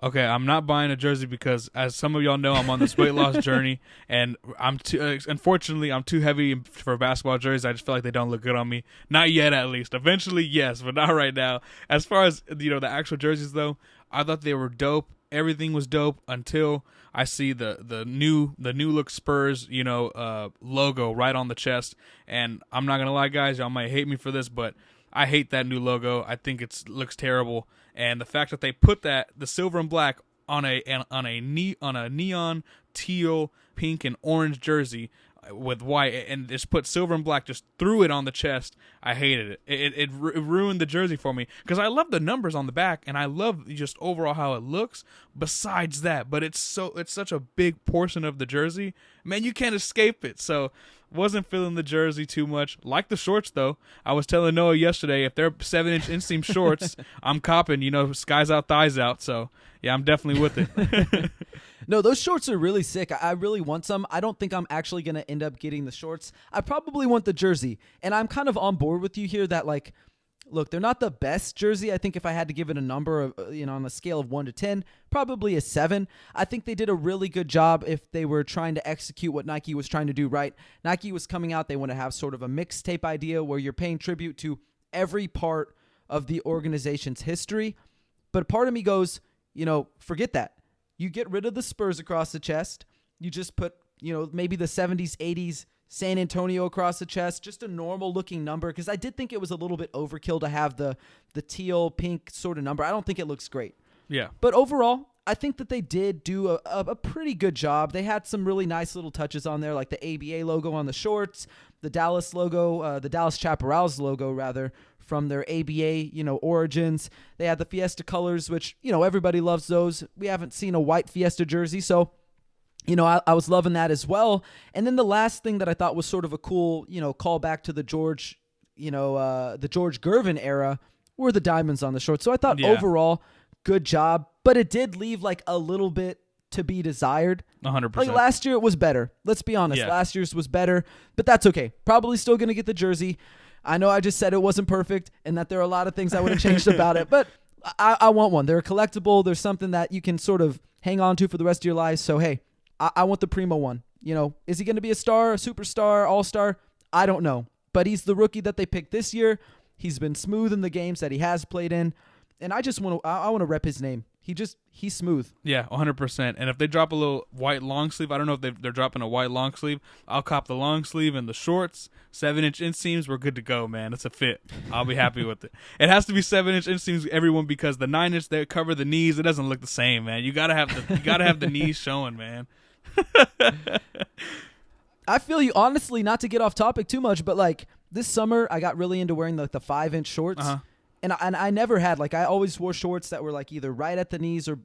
Okay, I'm not buying a jersey because, as some of y'all know, I'm on this weight loss journey, and unfortunately, I'm too heavy for basketball jerseys. I just feel like they don't look good on me. Not yet, at least. Eventually, yes, but not right now. As far as the actual jerseys, though, I thought they were dope. Everything was dope until I see the new look Spurs logo right on the chest. And I'm not gonna lie, guys, y'all might hate me for this, but I hate that new logo. I think it looks terrible. And the fact that they put the silver and black on a neon teal, pink, and orange jersey with white, and just put silver and black, just threw it on the chest. I hated it. It ruined the jersey for me because I love the numbers on the back and I love just overall how it looks. Besides that, but it's such a big portion of the jersey, man. You can't escape it. So wasn't feeling the jersey too much. Like the shorts though. I was telling Noah yesterday, if they're 7-inch inseam shorts, I'm copping. Skies out, thighs out. So yeah, I'm definitely with it. No, those shorts are really sick. I really want some. I don't think I'm actually going to end up getting the shorts. I probably want the jersey. And I'm kind of on board with you here that, look, they're not the best jersey. I think if I had to give it a number, on a scale of 1 to 10, probably a 7. I think they did a really good job if they were trying to execute what Nike was trying to do right. Nike was coming out. They want to have sort of a mixtape idea where you're paying tribute to every part of the organization's history. But part of me goes, forget that. You get rid of the Spurs across the chest. You just put, maybe the 70s, 80s San Antonio across the chest, just a normal looking number. Because I did think it was a little bit overkill to have the teal pink sort of number. I don't think it looks great. Yeah. But overall, I think that they did do a pretty good job. They had some really nice little touches on there, like the ABA logo on the shorts, the Dallas logo, the Dallas Chaparrals logo, rather, from their ABA, origins. They had the Fiesta colors, which, everybody loves those. We haven't seen a white Fiesta jersey, so, I was loving that as well. And then the last thing that I thought was sort of a cool, callback to the George Gervin era were the diamonds on the shorts. So I thought overall, good job, but it did leave a little bit to be desired. 100%. Last year it was better. Let's be honest. Yeah. Last year's was better, but that's okay. Probably still going to get the jersey. I know I just said it wasn't perfect and that there are a lot of things I would have changed about it, but I want one. They're a collectible. There's something that you can sort of hang on to for the rest of your lives. So, hey, I want the Primo one. Is he going to be a star, a superstar, all-star? I don't know, but he's the rookie that they picked this year. He's been smooth in the games that he has played in, and I want to rep his name. He's smooth. Yeah, 100%. And if they drop a little white long sleeve, I don't know if they're dropping a white long sleeve. I'll cop the long sleeve and the shorts. 7-inch inseams, we're good to go, man. It's a fit. I'll be happy with it. It has to be 7-inch inseams, everyone, because the 9-inch they cover the knees. It doesn't look the same, man. You gotta have the knees showing, man. I feel you. Honestly, not to get off topic too much, but this summer I got really into wearing the 5-inch shorts. Uh-huh. And I never had, I always wore shorts that were either right at the knees or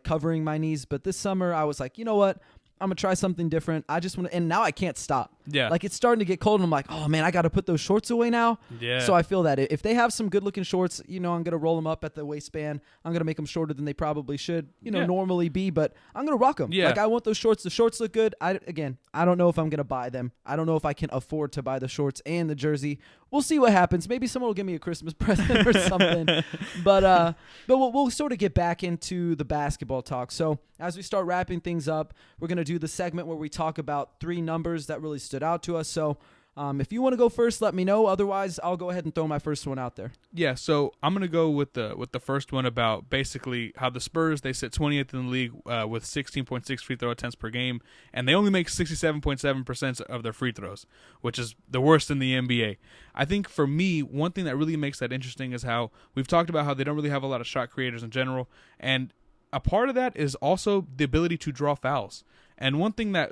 covering my knees. But this summer I was like, you know what? I'm going to try something different. I just want to, and now I can't stop. Yeah. It's starting to get cold and I'm like, oh man, I got to put those shorts away now. Yeah. So I feel that if they have some good looking shorts, I'm going to roll them up at the waistband. I'm going to make them shorter than they probably should, normally be, but I'm going to rock them. Yeah. I want those shorts. The shorts look good. I don't know if I'm going to buy them. I don't know if I can afford to buy the shorts and the jersey. We'll see what happens. Maybe someone will give me a Christmas present or something. But we'll sort of get back into the basketball talk. So as we start wrapping things up, we're going to do the segment where we talk about 3 numbers that really stood out to us. So if you want to go first, let me know. Otherwise, I'll go ahead and throw my first one out there. Yeah, so I'm going to go with the first one about basically how the Spurs, they sit 20th in the league with 16.6 free throw attempts per game, and they only make 67.7% of their free throws, which is the worst in the NBA. I think for me, one thing that really makes that interesting is how we've talked about how they don't really have a lot of shot creators in general, and a part of that is also the ability to draw fouls. And one thing that,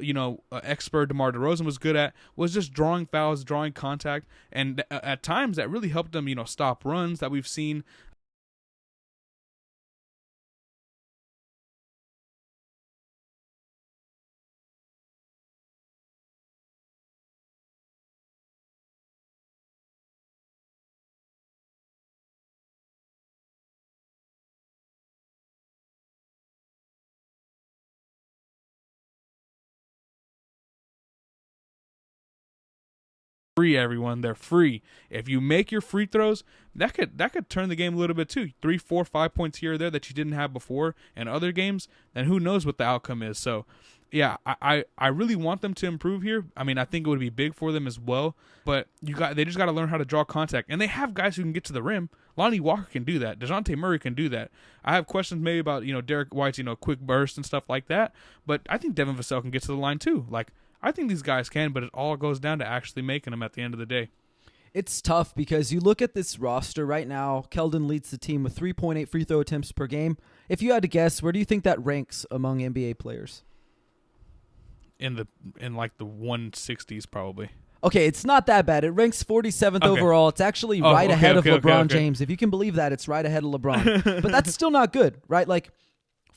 ex-Spur DeMar DeRozan was good at was just drawing fouls, drawing contact. And at times that really helped them, stop runs that we've seen. free, everyone. They're free. If you make your free throws, that could turn the game a little bit too. 3, 4, 5 points here or there that you didn't have before in other games, then who knows what the outcome is. So, yeah, I really want them to improve here. I mean, I think it would be big for them as well. But they just got to learn how to draw contact, and they have guys who can get to the rim. Lonnie Walker can do that. Dejante Murray can do that. I have questions maybe about Derek White's quick burst and stuff like that, but I think Devin Vasel can get to the line too. Like, I think these guys can, but it all goes down to actually making them at the end of the day. It's tough because you look at this roster right now. Keldon leads the team with 3.8 free throw attempts per game. If you had to guess, where do you think that ranks among NBA players? In like the 160s probably. Okay, it's not that bad. It ranks 47th Okay. overall. It's actually ahead of LeBron James. If you can believe that, it's right ahead of LeBron. But that's still not good, right? Like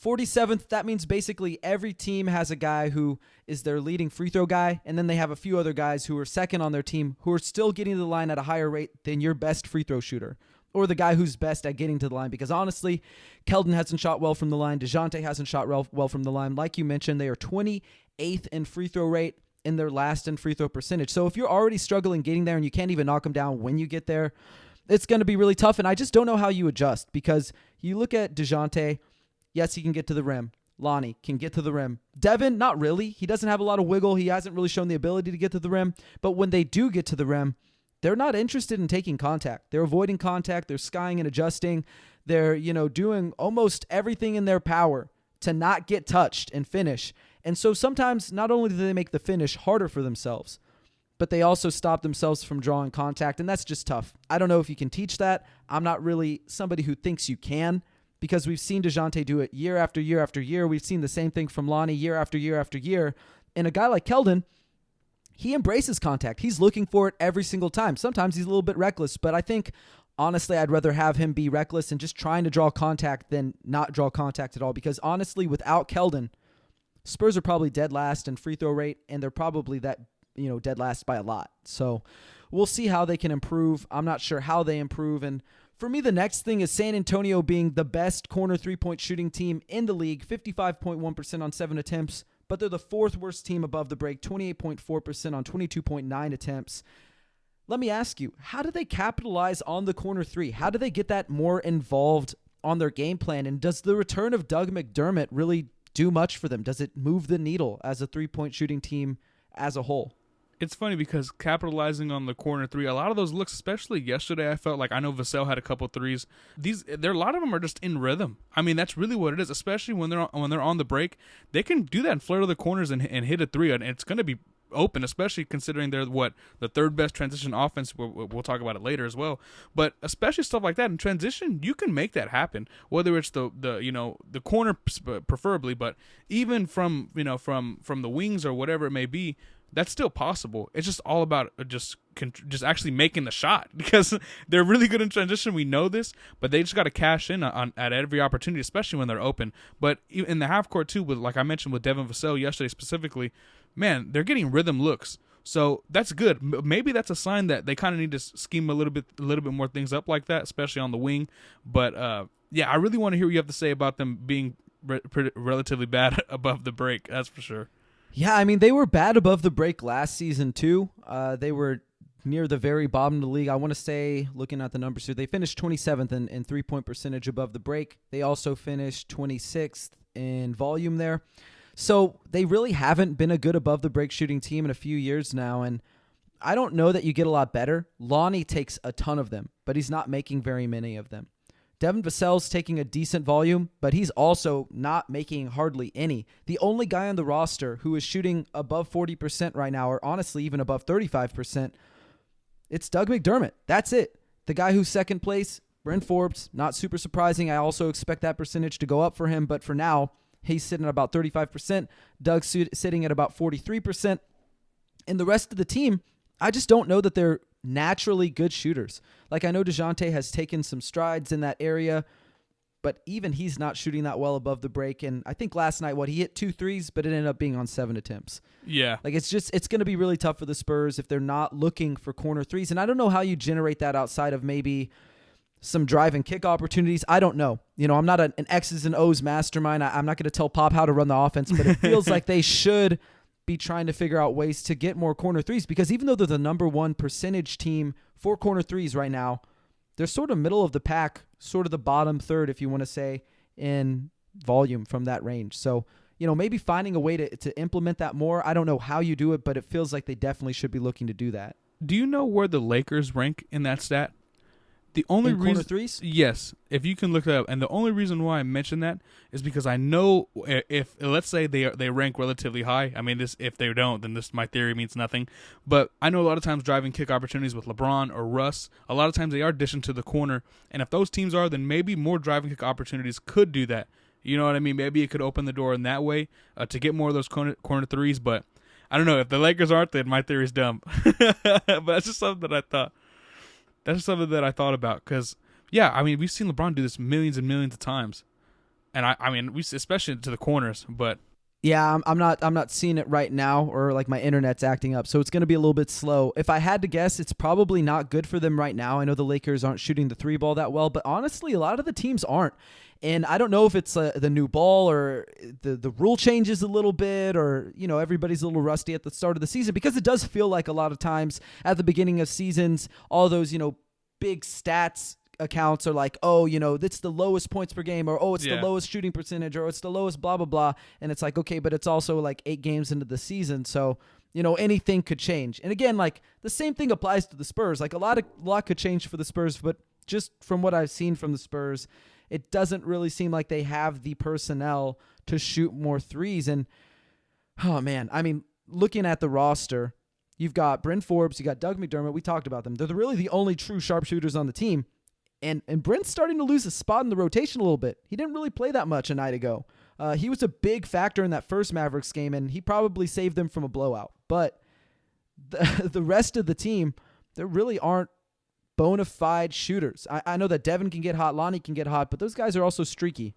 47th, that means basically every team has a guy who is their leading free throw guy, and then they have a few other guys who are second on their team who are still getting to the line at a higher rate than your best free throw shooter or the guy who's best at getting to the line. Because honestly, Keldon hasn't shot well from the line. Dejante hasn't shot well from the line. Like you mentioned, they are 28th in free throw rate and they're last in free throw percentage. So if you're already struggling getting there and you can't even knock them down when you get there, it's going to be really tough. And I just don't know how you adjust, because you look at Dejante. Yes, he can get to the rim. Lonnie can get to the rim. Devin, not really. He doesn't have a lot of wiggle. He hasn't really shown the ability to get to the rim. But when they do get to the rim, they're not interested in taking contact. They're avoiding contact. They're skying and adjusting. They're, doing almost everything in their power to not get touched and finish. And so sometimes not only do they make the finish harder for themselves, but they also stop themselves from drawing contact, and that's just tough. I don't know if you can teach that. I'm not really somebody who thinks you can, because we've seen Dejante do it year after year after year. We've seen the same thing from Lonnie year after year after year. And a guy like Keldon, he embraces contact. He's looking for it every single time. Sometimes he's a little bit reckless, but I think, honestly, I'd rather have him be reckless and just trying to draw contact than not draw contact at all. Because honestly, without Keldon, Spurs are probably dead last in free throw rate, and they're probably dead last by a lot. So we'll see how they can improve. I'm not sure how they improve. And for me, the next thing is San Antonio being the best corner three-point shooting team in the league, 55.1% on 7 attempts, but they're the fourth worst team above the break, 28.4% on 22.9 attempts. Let me ask you, how do they capitalize on the corner three? How do they get that more involved on their game plan? And does the return of Doug McDermott really do much for them? Does it move the needle as a three-point shooting team as a whole? It's funny because capitalizing on the corner three, a lot of those looks, especially yesterday, I felt like, I know Vasel had a couple threes. A lot of them are just in rhythm. I mean, that's really what it is. Especially when they're on the break, they can do that and flare to the corners and hit a three, and it's going to be open, especially considering they're the third best transition offense. We'll talk about it later as well. But especially stuff like that in transition, you can make that happen. Whether it's the corner preferably, but even from the wings or whatever it may be. That's still possible. It's just all about just actually making the shot, because they're really good in transition. We know this, but they just got to cash in at every opportunity, especially when they're open. But in the half court too, like I mentioned with Devin Vasel yesterday specifically, man, they're getting rhythm looks. So that's good. Maybe that's a sign that they kind of need to scheme a little bit more things up like that, especially on the wing. But yeah, I really want to hear what you have to say about them being relatively bad above the break. That's for sure. Yeah, I mean, they were bad above the break last season, too. They were near the very bottom of the league. I want to say, looking at the numbers here, they finished 27th in three-point percentage above the break. They also finished 26th in volume there. So they really haven't been a good above-the-break shooting team in a few years now, and I don't know that you get a lot better. Lonnie takes a ton of them, but he's not making very many of them. Devin Vasel's taking a decent volume, but he's also not making hardly any. The only guy on the roster who is shooting above 40% right now, or honestly even above 35%, it's Doug McDermott. That's it. The guy who's second place, Bryn Forbes, not super surprising. I also expect that percentage to go up for him, but for now, he's sitting at about 35%. Doug's sitting at about 43%. And the rest of the team, I just don't know that they're naturally good shooters. Like, I know Dejante has taken some strides in that area, but even he's not shooting that well above the break. And I think last night, he hit 2 threes, but it ended up being on 7 attempts. Yeah. Like, it's going to be really tough for the Spurs if they're not looking for corner threes. And I don't know how you generate that outside of maybe some drive and kick opportunities. I don't know. I'm not an X's and O's mastermind. I'm not going to tell Pop how to run the offense, but it feels like they should be trying to figure out ways to get more corner threes, because even though they're the number one percentage team for corner threes right now, they're sort of middle of the pack, sort of the bottom third, if you want to say, in volume from that range. So, maybe finding a way to implement that more. I don't know how you do it, but it feels like they definitely should be looking to do that. Do you know where the Lakers rank in that stat? The only reason, corner threes? Yes, if you can look that up. And the only reason why I mention that is because I know if let's say they rank relatively high. I mean, if they don't, then my theory means nothing. But I know a lot of times driving kick opportunities with LeBron or Russ, a lot of times they are dishing to the corner. And if those teams are, then maybe more driving kick opportunities could do that. You know what I mean? Maybe it could open the door in that way to get more of those corner threes. But I don't know. If the Lakers aren't, then my theory's dumb. But that's just something that I thought. That's just something that I thought about. Because, yeah, I mean, we've seen LeBron do this millions and millions of times. And, I mean, especially to the corners. But yeah, I'm not seeing it right now, or like my internet's acting up. So it's going to be a little bit slow. If I had to guess, it's probably not good for them right now. I know the Lakers aren't shooting the three ball that well. But honestly, a lot of the teams aren't. And I don't know if it's the new ball or the rule changes a little bit, or, everybody's a little rusty at the start of the season, because it does feel like a lot of times at the beginning of seasons, all those, big stats accounts are like, oh, it's the lowest points per game, or, oh, it's the lowest shooting percentage, or it's the lowest blah, blah, blah. And it's like, okay, but it's also like 8 games into the season. So, anything could change. And again, like the same thing applies to the Spurs. Like a lot could change for the Spurs, but just from what I've seen from the Spurs, it doesn't really seem like they have the personnel to shoot more threes. And, oh, man, I mean, looking at the roster, you've got Bryn Forbes, you got Doug McDermott. We talked about them. They're really the only true sharpshooters on the team. And Bryn's starting to lose a spot in the rotation a little bit. He didn't really play that much a night ago. He was a big factor in that first Mavericks game, and he probably saved them from a blowout. But the rest of the team, there really aren't bona fide shooters. I know that Devin can get hot, Lonnie can get hot, but those guys are also streaky.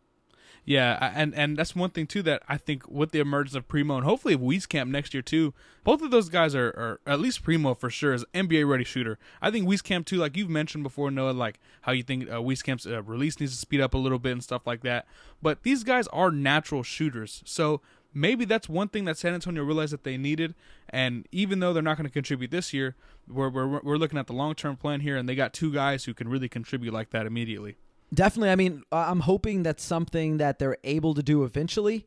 Yeah, and that's one thing, too, that I think with the emergence of Primo, and hopefully Wieskamp next year, too, both of those guys are at least Primo, for sure, is an NBA-ready shooter. I think Wieskamp, too, like you've mentioned before, Noah, like how you think Wieskamp's release needs to speed up a little bit and stuff like that. But these guys are natural shooters, so maybe that's one thing that San Antonio realized that they needed. And even though they're not going to contribute this year, we're looking at the long-term plan here, and they got 2 guys who can really contribute like that immediately. Definitely. I mean, I'm hoping that's something that they're able to do eventually.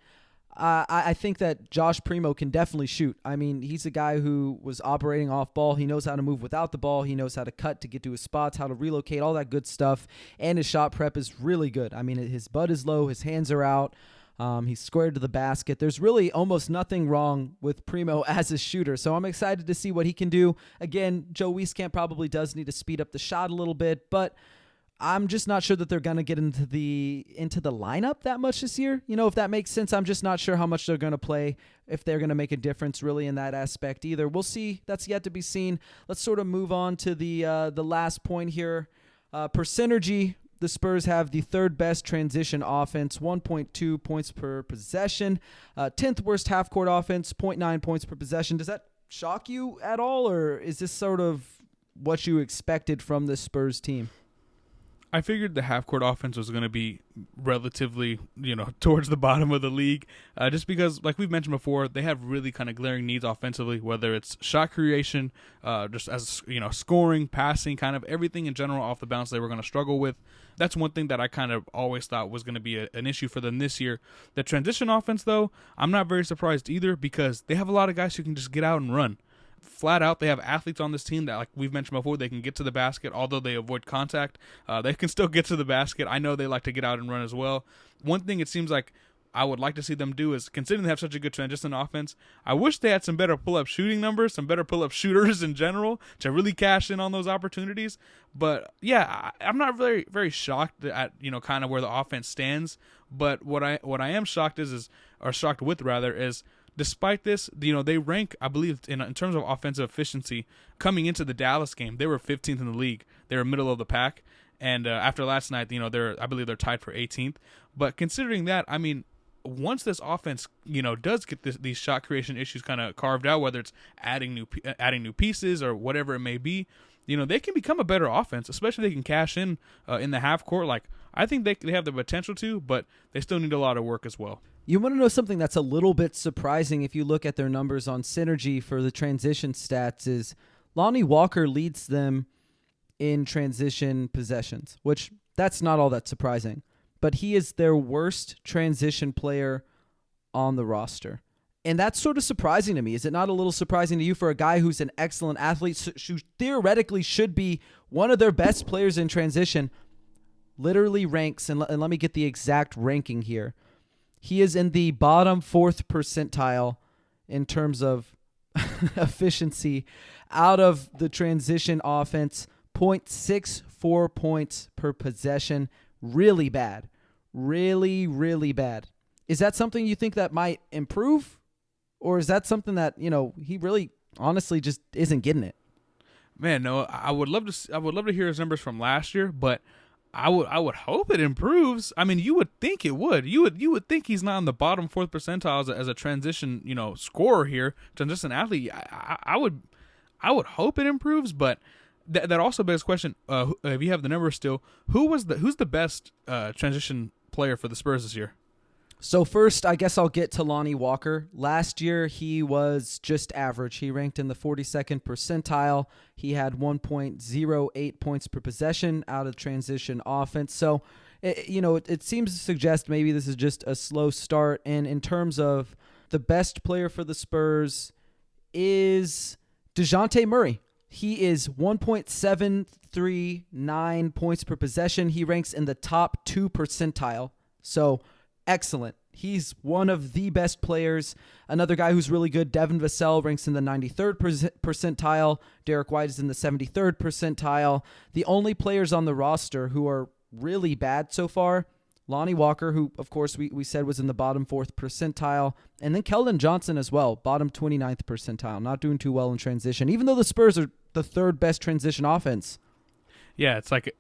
I think that Josh Primo can definitely shoot. I mean, he's a guy who was operating off ball. He knows how to move without the ball. He knows how to cut to get to his spots, how to relocate, all that good stuff. And his shot prep is really good. I mean, his butt is low. His hands are out. He's squared to the basket. There's really almost nothing wrong with Primo as a shooter. So I'm excited to see what he can do. Again, Joe Wieskamp probably does need to speed up the shot a little bit, but I'm just not sure that they're going to get into the lineup that much this year. If that makes sense. I'm just not sure how much they're going to play, if they're going to make a difference really in that aspect either. We'll see. That's yet to be seen. Let's sort of move on to the last point here. Percentage. The Spurs have the 3rd best transition offense, 1.2 points per possession. 10th worst half-court offense, 0.9 points per possession. Does that shock you at all, or is this sort of what you expected from this Spurs team? I figured the half-court offense was going to be relatively, towards the bottom of the league, just because, like we've mentioned before, they have really kind of glaring needs offensively, whether it's shot creation, just as, scoring, passing, kind of everything in general off the bounce they were going to struggle with. That's one thing that I kind of always thought was going to be an issue for them this year. The transition offense, though, I'm not very surprised either, because they have a lot of guys who can just get out and run. Flat out, they have athletes on this team that, like we've mentioned before, they can get to the basket, although they avoid contact. They can still get to the basket. I know they like to get out and run as well. One thing it seems like I would like to see them do is, considering they have such a good transition offense, I wish they had some better pull-up shooting numbers, some better pull-up shooters in general to really cash in on those opportunities. But yeah, I'm not very, very shocked at kind of where the offense stands. But what I am shocked is despite this, they rank, I believe, in terms of offensive efficiency, coming into the Dallas game, they were 15th in the league. They were middle of the pack. And after last night, I believe they're tied for 18th. But considering that, I mean, once this offense, does get these shot creation issues kind of carved out, whether it's adding new pieces or whatever it may be, they can become a better offense, especially if they can cash in the half court. Like, I think they have the potential to, but they still need a lot of work as well. You want to know something that's a little bit surprising if you look at their numbers on Synergy for the transition stats is Lonnie Walker leads them in transition possessions, which that's not all that surprising. But he is their worst transition player on the roster. And that's sort of surprising to me. Is it not a little surprising to you for a guy who's an excellent athlete, who theoretically should be one of their best players in transition, literally ranks, and let me get the exact ranking here. He is in the bottom 4th percentile in terms of efficiency out of the transition offense, 0.64 points per possession. Really bad. Really, really bad. Is that something you think that might improve? Or is that something that, he really honestly just isn't getting it? Man, no, I would love to hear his numbers from last year, but I would hope it improves. I mean, you would think it would. You would think he's not in the bottom 4th percentile as a transition, scorer here, transition athlete. I would hope it improves, but that also begs the question. If you have the numbers still, who's the best transition player for the Spurs this year? So first, I guess I'll get to Lonnie Walker. Last year, he was just average. He ranked in the 42nd percentile. He had 1.08 points per possession out of transition offense. So, it seems to suggest maybe this is just a slow start. And in terms of the best player for the Spurs is Dejante Murray. He is 1.739 points per possession. He ranks in the top 2 percentile. So, excellent. He's one of the best players. Another guy who's really good, Devin Vasel, ranks in the 93rd percentile. Derek White is in the 73rd percentile. The only players on the roster who are really bad so far, Lonnie Walker, who, of course, we said was in the bottom 4th percentile, and then Keldon Johnson as well, bottom 29th percentile, not doing too well in transition, even though the Spurs are the 3rd best transition offense. Yeah, it's like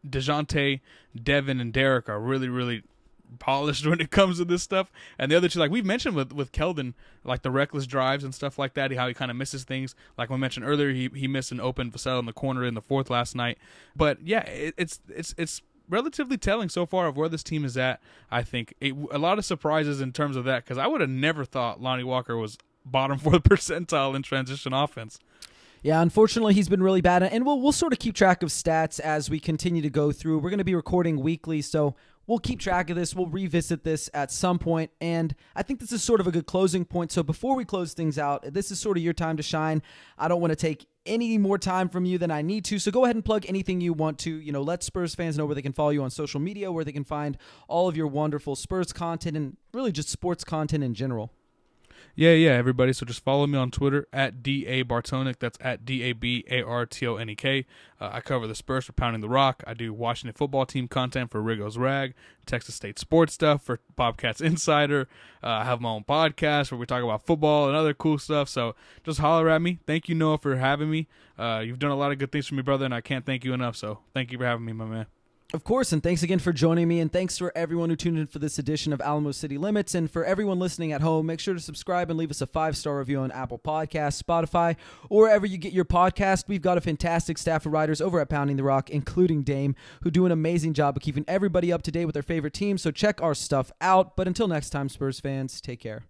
Dejounte, Devin, and Derek are really, really polished when it comes to this stuff. And the other two, like we've mentioned with Keldon, like the reckless drives and stuff like that, how he kind of misses things. Like we mentioned earlier, he missed an open Vasel in the corner in the 4th last night. But yeah, it's relatively telling so far of where this team is at. I think a lot of surprises in terms of that, because I would have never thought Lonnie Walker was bottom 4th percentile in transition offense. Yeah, unfortunately, he's been really bad, and we'll sort of keep track of stats as we continue to go through. We're going to be recording weekly, so we'll keep track of this. We'll revisit this at some point, and I think this is sort of a good closing point. So before we close things out, this is sort of your time to shine. I don't want to take any more time from you than I need to, so go ahead and plug anything you want to. Let Spurs fans know where they can follow you on social media, where they can find all of your wonderful Spurs content, and really just sports content in general. Yeah, everybody. So just follow me on Twitter at DA Bartonek. That's at DABARTONEK. I cover the Spurs for Pounding the Rock. I do Washington football team content for Rigo's Rag, Texas State sports stuff for Bobcats Insider. I have my own podcast where we talk about football and other cool stuff. So just holler at me. Thank you, Noah, for having me. You've done a lot of good things for me, brother, and I can't thank you enough. So thank you for having me, my man. Of course, and thanks again for joining me, and thanks for everyone who tuned in for this edition of Alamo City Limits, and for everyone listening at home, make sure to subscribe and leave us a 5-star review on Apple Podcasts, Spotify, or wherever you get your podcast. We've got a fantastic staff of writers over at Pounding the Rock, including Dame, who do an amazing job of keeping everybody up to date with their favorite teams, so check our stuff out. But until next time, Spurs fans, take care.